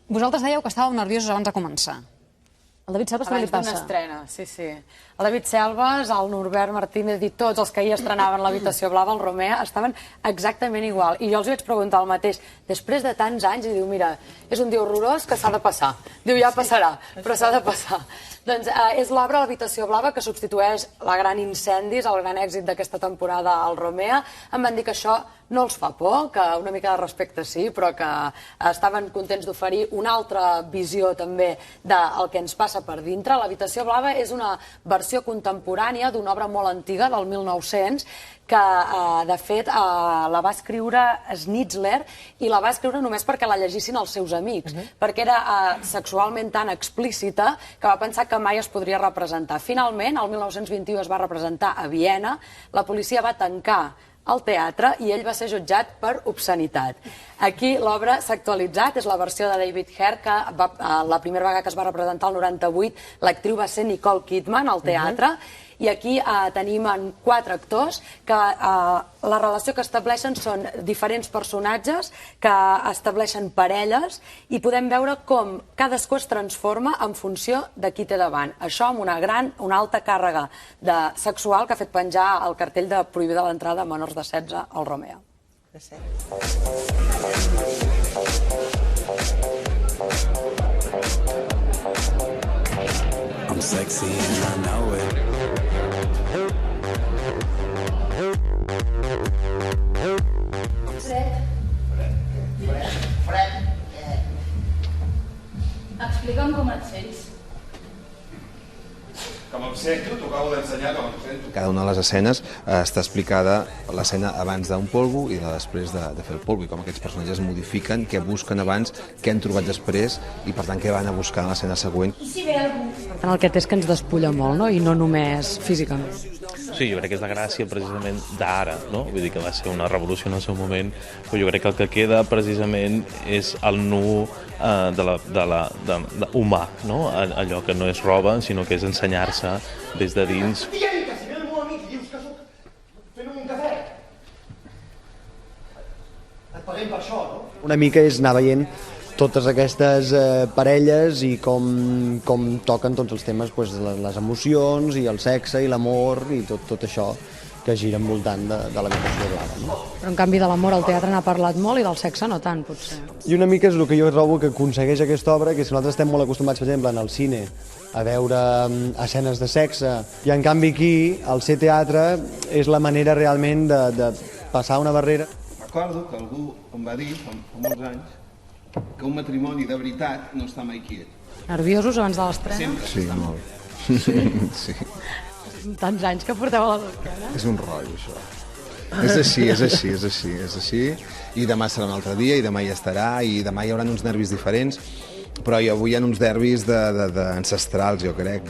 Vosaltres dèieu que estàveu nerviosos abans de començar. Al David Selves també li Abans d'una passa. estrena, sí, sí. El David Selves, el Norbert Martínez i tots els que hi estrenaven l'Habitació Blava, el Romea, estaven exactament igual. I jo els vaig preguntar el mateix, després de tants anys, i diu, mira, és un dia horrorós que s'ha de passar. Diu, ja passarà, però s'ha de passar. Doncs és l'obra L'Habitació Blava que substitueix La Gran Incendis, el gran èxit d'aquesta temporada al Romea. Em van dir que això no els fa por, que una mica de respecte sí, però que estaven contents d'oferir una altra visió també del que ens passa per dintre. L'Habitació Blava és una versió contemporània d'una obra molt antiga, del 1900, que de fet la va escriure Schnitzler i la va escriure només perquè la llegissin els seus amics, perquè era sexualment tan explícita que va pensar que mai es podria representar. Finalment, el 1921 es va representar a Viena, la policia va tancar al teatre i ell va ser jutjat per obscenitat. Aquí l'obra s'ha actualitzat, és la versió de David Hare, que la primera vegada que es va representar el 98, l'actriu va ser Nicole Kidman al teatre, i aquí tenim 4 actors que la relació que estableixen són diferents personatges que estableixen parelles i podem veure com cadascú es transforma en funció de qui té davant. Això amb una alta càrrega sexual que ha fet penjar el cartell de prohibida l'entrada a menors de 16 al Romea. I'm sexy and I know it. Fred, explica'm com et sents. Com em sento, t'ho acabo d'ensenyar com em sento. Cada una de les escenes està explicada l'escena abans d'un polvo i després de fer el polvo, i com aquests personatges modifiquen, què busquen abans, què han trobat després i per tant què van a buscar en l'escena següent. I si ve algú? Per tant, el que té és que ens despulla molt, no? I no només físicament. Sí, jo crec que és la gràcia precisament d'ara, no? Vull dir que va ser una revolució en el seu moment, però jo crec que el que queda precisament és el nu humà, no? Allò que no és roba, sinó que és ensenyar-se des de dins. Dient que si ve el meu amic i dius que soc fent un cafè, et paguem per això, no? Una mica és anar veient totes aquestes parelles i com toquen tots els temes, les emocions i el sexe i l'amor i tot això que gira envoltant de l'Habitació Blava. No? Però en canvi de l'amor al teatre n'ha parlat molt i del sexe no tant, potser. I una mica és el que jo trobo que aconsegueix aquesta obra, que si nosaltres estem molt acostumats, per exemple, en el cine, a veure escenes de sexe, i en canvi aquí, al ser teatre, és la manera realment de passar una barrera. Recordo que algú em va dir, fa molts anys, que un matrimoni de veritat no està mai quiet. Nerviosos abans de l'estrena? Sí, molt. Sí. Tants anys que porteu a la esquena. És un rotllo, això. És així. I demà serà un altre dia, i demà hi estarà, i demà hi haurà uns nervis diferents, però avui hi ha uns nervis ancestrals, jo crec,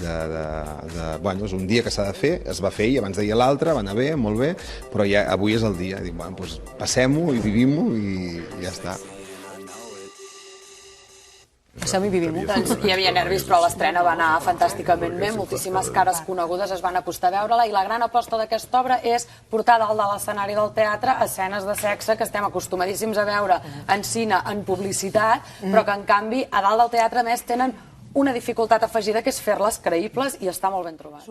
bueno, és un dia que s'ha de fer, es va fer i abans deia l'altre, va anar bé, molt bé, però ja, avui és el dia. Dic, bueno, doncs passem-ho i vivim-ho i ja està. Passem i vivim-ho. Doncs hi havia nervis, però l'estrena va anar fantàsticament bé. Moltíssimes cares conegudes es van acostar a veure-la i la gran aposta d'aquesta obra és portar dalt de l'escenari del teatre escenes de sexe que estem acostumadíssims a veure en cine, en publicitat, però que en canvi a dalt del teatre més tenen una dificultat afegida que és fer-les creïbles i està molt ben trobat.